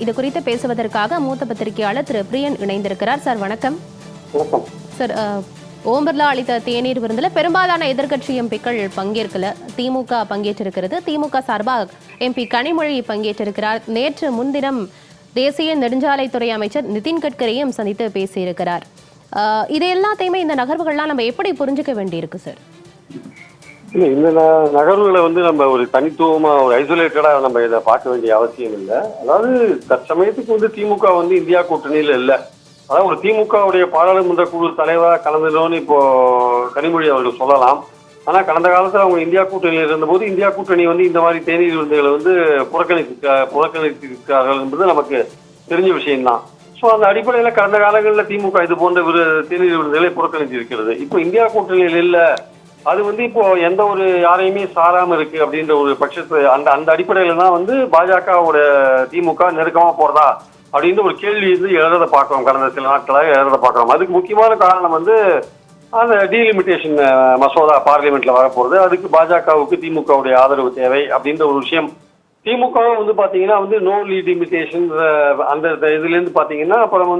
இது குறித்து பேசுவதற்காக மூத்த பத்திரிகையாளர் திரு பிரியன் இணைந்திருக்கிறார். சார் வணக்கம். சார், ஓம் பிர்லா அளித்த தேநீர் விருந்தில் பெரும்பாலான எதிர்க்கட்சி எம்பிக்கள் பங்கேற்கல. திமுக பங்கேற்றிருக்கிறது. திமுக சார்பாக எம்பி கனிமொழி பங்கேற்றிருக்கிறார். நேற்று முன்தினம் தேசிய நெடுஞ்சாலைத்துறை அமைச்சர் நிதின் கட்கரியும் சந்தித்து பேசியிருக்கிறார். இது எல்லாத்தையுமே இந்த நகர்வுகள்லாம் நம்ம எப்படி புரிஞ்சுக்க வேண்டியிருக்கு சார்? இல்லை, இந்த நகர்வுகளை நம்ம ஒரு தனித்துவமா ஒரு ஐசோலேட்டடா நம்ம இதை பார்க்க வேண்டிய அவசியம் இல்லை. அதாவது தற்சமயத்துக்கு திமுக இந்தியா கூட்டணியில இல்லை. அதாவது ஒரு திமுகவுடைய பாராளுமன்ற குழு தலைவராக கலந்துடணும்னு இப்போ கனிமொழி அவர்கள் சொல்லலாம். ஆனா கடந்த காலத்துல அவங்க இந்தியா கூட்டணியில் இருந்தபோது இந்தியா கூட்டணி இந்த மாதிரி தேநீர் விருந்துகளை புறக்கணித்திருக்கிறார்கள் என்பது நமக்கு தெரிஞ்ச விஷயம்தான். ஸோ அந்த அடிப்படையில கடந்த காலங்களில் திமுக இது போன்ற தேநீர் விருந்துகளை புறக்கணித்து இருக்கிறது. இப்போ இந்தியா கூட்டணியில் இல்லை, அது இப்போ எந்த ஒரு யாரையுமே சாராம இருக்கு அப்படின்ற ஒரு பட்சத்து அந்த அடிப்படையில தான் பாஜகவோட திமுக நெருக்கமா போறதா அப்படின்ற ஒரு கேள்வி எழுறதை பார்க்கிறோம். கடந்த சில நாட்களாக எழுறதை பார்க்கிறோம். அதுக்கு முக்கியமான காரணம் அந்த டீலிமிட்டேஷன் மசோதா பார்லிமெண்ட்ல வரப்போறது. அதுக்கு பாஜகவுக்கு திமுகவுடைய ஆதரவு தேவை அப்படின்ற ஒரு விஷயம். திமுக பாத்தீங்கன்னா நோ டீலிமிட்டேஷன் அந்த இதுல இருந்து பாத்தீங்கன்னா அப்புறம்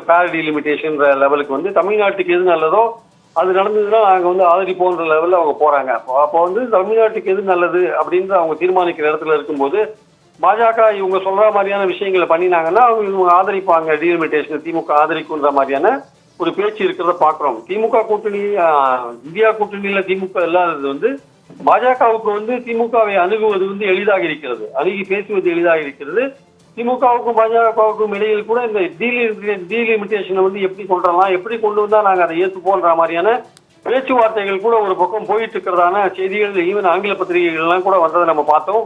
ஃபேர் டீலிமிட்டேஷன் லெவலுக்கு தமிழ்நாட்டுக்கு எது நல்லதோ அது நடந்ததுன்னா நாங்க ஆதரிப்போன்ற லெவலில் அவங்க போறாங்க. அப்போ தமிழ்நாட்டுக்கு எது நல்லது அப்படின்னு அவங்க தீர்மானிக்கிற இடத்துல இருக்கும்போது பாஜக இவங்க சொல்ற மாதிரியான விஷயங்களை பண்ணினாங்கன்னா இவங்க ஆதரிப்பாங்க. டீலிமிட்டேஷன் திமுக ஆதரிக்குன்ற மாதிரியான ஒரு பேச்சு இருக்கிறத பாக்குறோம். திமுக கூட்டணி இந்தியா கூட்டணியில திமுக இல்லாதது பாஜகவுக்கு திமுகவை அணுகுவது எளிதாக இருக்கிறது, அணுகி பேசுவது எளிதாக இருக்கிறது. திமுகவுக்கும் பாஜகவுக்கும் இடையில் கூட இந்த டீலிமிட்டேஷனை எப்படி கொண்டுறலாம், எப்படி கொண்டு வந்தா நாங்க அதை ஏற்றுப்போன்ற மாதிரியான பேச்சுவார்த்தைகள் கூட ஒரு பக்கம் போயிட்டு இருக்கிறதான செய்திகள் ஈவன் ஆங்கில பத்திரிகைகள் எல்லாம் கூட வந்ததை நம்ம பார்த்தோம்.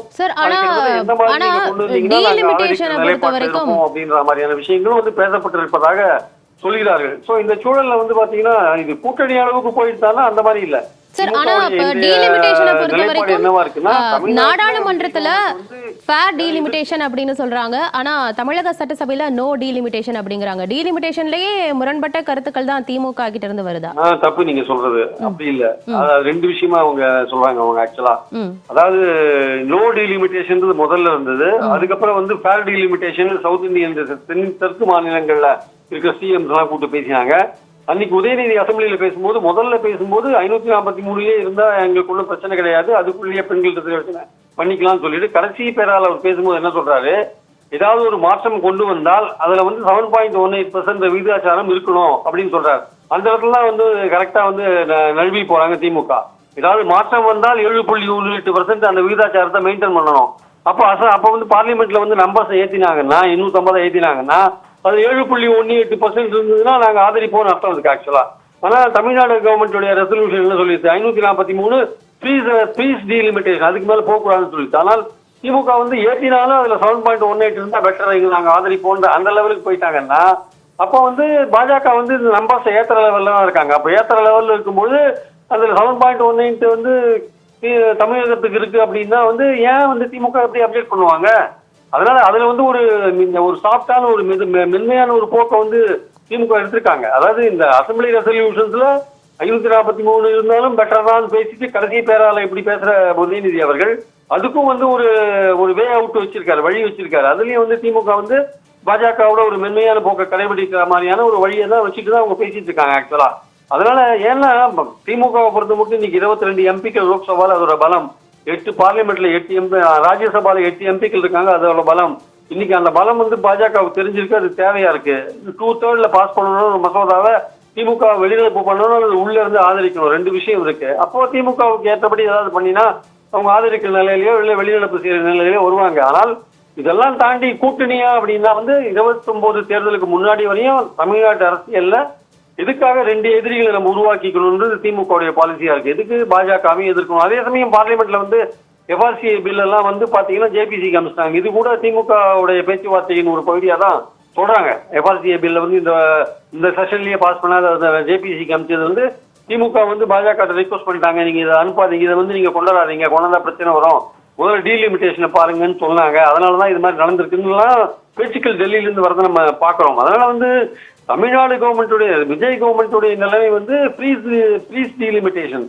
அப்படின்ற மாதிரியான விஷயங்களும் பேசப்பட்டிருப்பதாக சொல்கிறார்கள். சோ இந்த சூழல்ல பாத்தீங்கன்னா இது கூட்டணி அளவுக்கு போயிட்டாலும் அந்த மாதிரி இல்ல. நாடாளுமன்றத்துல ஃபேர் டீலிமிட்டேஷன் அப்படின்னு சொல்றாங்க. ஆனா தமிழக சட்டசபையில நோ டீலிமிட்டேஷன் அப்படிங்கிறாங்க. டீலிமிட்டேஷன்லயே முரண்பட்ட கருத்துக்கள் தான் திமுக கிட்ட இருந்து வருதா? தப்பு நீங்க சொல்றது. அப்படி இல்ல, ரெண்டு விஷயமா அவங்க சொல்றாங்க. அவங்க ஆக்சுவலா அதாவது நோ டீலிமிட்டேஷன் முதல்ல இருந்தது. அதுக்கப்புறம் ஃபேர் டீலிமிட்டேஷன் சவுத் இந்தியன் தெற்கு மாநிலங்கள்ல இருக்கிற சிஎம்ஸ் எல்லாம் கூப்பிட்டு பேசினாங்க. அன்னைக்கு உதயநிதி அசம்பிளியில பேசும்போது முதல்ல பேசும்போது 543 இருந்தா எங்களுக்கு ஒன்றும் பிரச்சனை கிடையாது, அதுக்குள்ளேயே பெண்கள் ரிசர்வேஷன் பண்ணிக்கலாம்னு சொல்லிட்டு கடைசி பேரால் அவர் பேசும்போது என்ன சொல்றாரு, ஏதாவது ஒரு மாற்றம் கொண்டு வந்தால் அதுல 7.18% விகிதாச்சாரம் இருக்கணும் அப்படின்னு சொல்றாரு. அந்த இடத்துல கரெக்டா நழுவி போறாங்க திமுக. ஏதாவது மாற்றம் வந்தால் 7.18% அந்த விகிதாச்சாரத்தை மெயின்டைன் பண்ணணும். அப்ப பார்லிமெண்ட்ல நம்பர்ஸ் ஏத்தினாங்கன்னா 250 ஏத்தினாங்கன்னா அது 7.18% இருந்ததுன்னா நாங்க ஆதரிப்போம்னு அர்த்தம் இருக்கு ஆக்சுவலா. ஆனா தமிழ்நாடு கவர்மெண்டோட ரெசல்யூஷன் என்ன சொல்லிடுச்சு, 543 ப்ளீஸ் டீலிமிட்டேஷன், அதுக்கு மேல போகக்கூடாதுன்னு சொல்லிச்சு. ஆனால் திமுக ஏற்றினாலும் அதுல 7.18 இருந்தா பெட்டர், நாங்க ஆதரிப்போன்ற அந்த லெவலுக்கு போயிட்டாங்கன்னா அப்போ பாஜக நம்பர்ஸ் ஏத்துற லெவல்ல தான் இருக்காங்க. அப்ப ஏத்துற லெவல்ல இருக்கும்போது அதுல 7.18 தமிழகத்துக்கு இருக்கு அப்படின்னா ஏன் திமுக எப்படி அப்டேட் பண்ணுவாங்க? அதனால அதுல ஒரு சாஃப்டான ஒரு மென்மையான ஒரு போக்கை திமுக எடுத்திருக்காங்க. அதாவது இந்த அசம்பிளி ரெசல்யூஷன்ஸ்ல 543 இருந்தாலும் பெட்டர் தான் பேசிட்டு கடைசி பேரால இப்படி பேசுற உதயநிதி அவர்கள் அதுக்கும் ஒரு வே அவுட் வச்சிருக்காரு, வழி வச்சிருக்காரு. அதுலயும் திமுக பாஜகவோட ஒரு மென்மையான போக்கை கடைபிடிக்கிற மாதிரியான ஒரு வழியை தான் வச்சுட்டு தான் அவங்க பேசிட்டு இருக்காங்க ஆக்சுவலா. அதனால ஏன்னா திமுகவை பொறுத்த மட்டும் இன்னைக்கு 22 எம்பிக்கள் லோக்சபால அதோட பலம், 8 பார்லிமெண்ட்ல 8 எம்பி, ராஜ்யசபால 8 எம்பிக்கள் இருக்காங்க, அதோட பலம். இன்னைக்கு அந்த பலம் பாஜகவுக்கு தெரிஞ்சிருக்கு, அது தேவையா இருக்கு. 2/3 பாஸ் பண்ணணும் மசோதாவை, திமுக வெளிநடப்பு பண்ணணும் அல்லது உள்ள இருந்து ஆதரிக்கணும், ரெண்டு விஷயம் இருக்கு. அப்போ திமுகவுக்கு ஏற்றபடி ஏதாவது பண்ணினா அவங்க ஆதரிக்கிற நிலையிலயோ இல்ல வெளிநடப்பு செய்யற நிலையிலயோ வருவாங்க. ஆனால் இதெல்லாம் தாண்டி கூட்டணியா அப்படின்னா 29 தேர்தலுக்கு முன்னாடி வரையும் தமிழ்நாட்டு அரசியல்ல இதுக்காக 2 எதிரிகளை நம்ம உருவாக்கிக்கணும்ன்றது திமுக பாலிசியா இருக்கு. எதுக்கு பாஜகவையும் எதிர்க்கணும். அதே சமயம் பார்லிமெண்ட்ல எஃப்ஆர்சிஐ பில் எல்லாம் பாத்தீங்கன்னா ஜேபிசிக்கு அனுப்பிச்சிட்டாங்க. இது கூட திமுக பேச்சுவார்த்தையின் ஒரு பகுதியா தான் சொல்றாங்க. எஃப்ஆர்சிஐ பில்ல இந்த செஷன்லயே பாஸ் பண்ணாத ஜேபிசிக்கு அனுப்பிச்சது திமுக பாஜக ரிக்வஸ்ட் பண்ணிட்டாங்க, நீங்க இதை அனுப்பாதீங்க, இதை நீங்க கொண்டாடாதீங்க, கொண்டாந்தா பிரச்சனை வரும், முதல்ல டீலிமிட்டேஷனை பாருங்கன்னு சொன்னாங்க. அதனாலதான் இது மாதிரி நடந்திருக்குன்னு பேச்சுக்கள் டெல்லியில இருந்து வரதை நம்ம பாக்குறோம். அதனால தமிழ்நாடு கவர்மெண்ட்டுடைய விஜய் கவர்மெண்ட்டுடைய நிலைமை ப்ளீஸ் டீலிமிட்டேஷன்,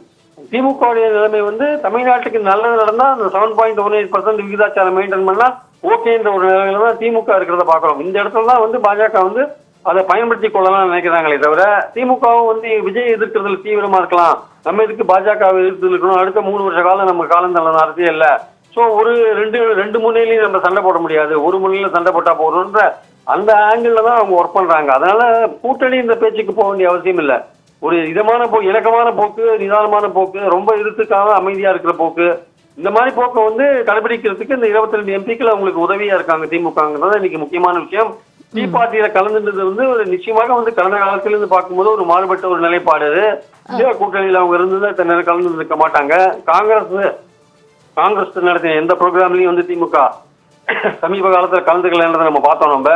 திமுக நிலைமை தமிழ்நாட்டுக்கு நல்லது நடந்தா அந்த 7.18% விகிதாச்சாரம் மெயின்டைன் பண்ணா ஓகேன்ற ஒரு நிலையில தான் திமுக இருக்கிறத பாக்குறோம். இந்த இடத்துல தான் வந்து பாஜக வந்து அதை பயன்படுத்தி கொள்ளலாம் நினைக்கிறாங்களே தவிர, திமுகவும் வந்து விஜய் எதிர்க்கிறதுல தீவிரமா இருக்கலாம், நம்ம எதுக்கு பாஜகவை எதிர்த்து இருக்கணும், அடுத்த 3 வருஷ காலம் நம்ம காலம் தள்ள அரசியல் இல்ல, சோ ஒரு ரெண்டு முன்னிலையும் நம்ம சண்டை போட முடியாது, ஒரு முன்னிலையில சண்டை போட்டா போறோம்ன்ற அந்த ஆங்கிள் தான் அவங்க ஒர்க் பண்றாங்க. அதனால கூட்டணி இந்த பேச்சுக்கு போக வேண்டிய அவசியம் இல்ல. ஒரு இதமான போக்கு, இணக்கமான போக்கு, நிதானமான போக்கு, ரொம்ப எதிர்த்துக்காக அமைதியா இருக்கிற போக்கு, இந்த மாதிரி போக்கை வந்து கடைபிடிக்கிறதுக்கு இந்த 22 எம்பிக்கள் அவங்களுக்கு உதவியா இருக்காங்க திமுகங்கிறது இன்னைக்கு முக்கியமான விஷயம். டீ பார்ட்டியில கலந்துன்றது வந்து ஒரு நிச்சயமாக வந்து கடந்த காலத்துல இருந்து பார்க்கும்போது ஒரு மாறுபட்ட ஒரு நிலைப்பாடு. கூட்டணியில அவங்க இருந்தது கலந்து இருக்க மாட்டாங்க. காங்கிரஸ் நடத்தின எந்த ப்ரோக்ராம்லயும் வந்து திமுக சமீப காலத்துல கலந்துக்கலன்றதை நம்ம பார்த்தோம். நம்ம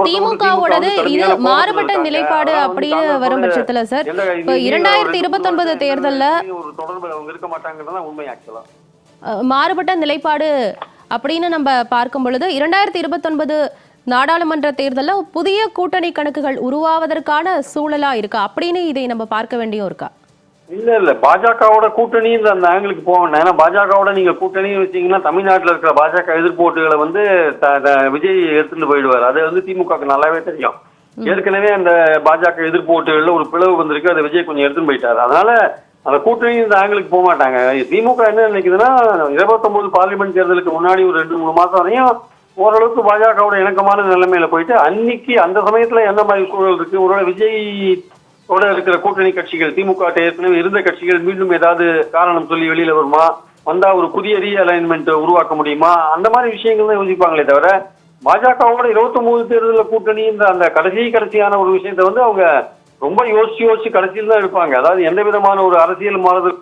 திமுகவோடது இது மாறுபட்ட நிலைப்பாடு அப்படியே வரும் பட்சத்துல சார், இப்ப 2029 தேர்தல்ல ஒரு தொடர்பு அவங்க இருக்க மாட்டாங்கன்றதான் உண்மை. ஆக்சுவலா மாறுபட்ட நிலைப்பாடு அப்படின்னு நம்ம பார்க்கும் பொழுது 2029 நாடாளுமன்ற தேர்தல்ல புதிய கூட்டணி கணக்குகள் உருவாவதற்கான சூழலா இருக்கா அப்படின்னு இதை நம்ம பார்க்க வேண்டியும் இருக்கா? இல்ல பாஜகவோட கூட்டணி அந்த ஆங்கிளுக்கு போக வேண்டாம். ஏன்னா பாஜகவோட நீங்க கூட்டணி வச்சீங்கன்னா தமிழ்நாட்டில் இருக்கிற பாஜக எதிர்ப்போட்டுகளை வந்து விஜய் எடுத்துட்டு போயிடுவார். அது வந்து திமுகவுக்கு நல்லாவே தெரியும். ஏற்கனவே அந்த பாஜக எதிர்ப்போட்டுகள்ல ஒரு பிளவு வந்திருக்கு, அதை விஜய் கொஞ்சம் எடுத்துன்னு போயிட்டாரு. அதனால அந்த கூட்டணி இந்த ஆங்கிளுக்கு போக மாட்டாங்க. திமுக என்ன நினைக்குதுன்னா 29 பார்லிமெண்ட் தேர்தலுக்கு முன்னாடி ஒரு 2-3 மாசம் வரையும் ஓரளவுக்கு பாஜகவோட இணக்கமான நிலைமையில போயிட்டு அன்னைக்கு அந்த சமயத்துல என்ன மாதிரி சூழல் இருக்கு, ஒருவேளை விஜயோட இருக்கிற கூட்டணி கட்சிகள் திமுக ஏற்கனவே இருந்த கட்சிகள் மீண்டும் ஏதாவது காரணம் சொல்லி வெளியில வருமா, வந்தா ஒரு புதிய ரீஅலைன்மெண்ட் உருவாக்க முடியுமா, அந்த மாதிரி விஷயங்கள் தான் யோசிப்பாங்களே தவிர பாஜகவோட 29 தேர்தலில் கூட்டணி அந்த கடைசியான ஒரு விஷயத்த வந்து அவங்க ரொம்ப யோசிச்சு கடைசியில் தான் எடுப்பாங்க. அதாவது எந்த விதமான ஒரு அரசியல் மாறுதல்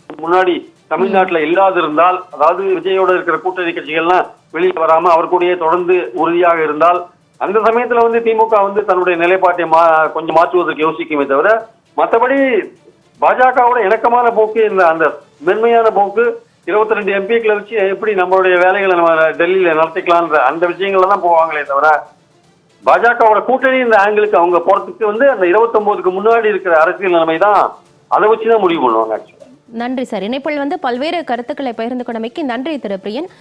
முன்னாடி தமிழ்நாட்டுல இல்லாது இருந்தால், அதாவது விஜயோட இருக்கிற கூட்டணி கட்சிகள்லாம் வெளியே வராம அவர் கூடயே தொடர்ந்து உறுதியாக இருந்தால், அந்த சமயத்துல வந்து திமுக வந்து தன்னுடைய நிலைப்பாட்டை கொஞ்சம் மாற்றுவதற்கு யோசிக்குமே தவிர, மற்றபடி பாஜகவோட இணக்கமான போக்கு, அந்த மென்மையான போக்கு 22 எம்பிக்களை வச்சு எப்படி நம்மளுடைய வேலைகளை நம்ம டெல்லியில நடத்திக்கலான்ற அந்த விஷயங்கள்ல தான் போவாங்களே தவிர, பாஜகவோட கூட்டணி இந்த ஆங்கிளுக்கு அவங்க போறதுக்கு வந்து அந்த 29க்கு முன்னாடி இருக்கிற அரசியல் நிலைமை தான், அதை வச்சுதான் முடிவு பண்ணுவாங்க. நன்றி சார். இணைப்பில் வந்து பல்வேறு கருத்துக்களை பகிர்ந்து கொண்டமைக்கு நன்றி திரு பிரியன்.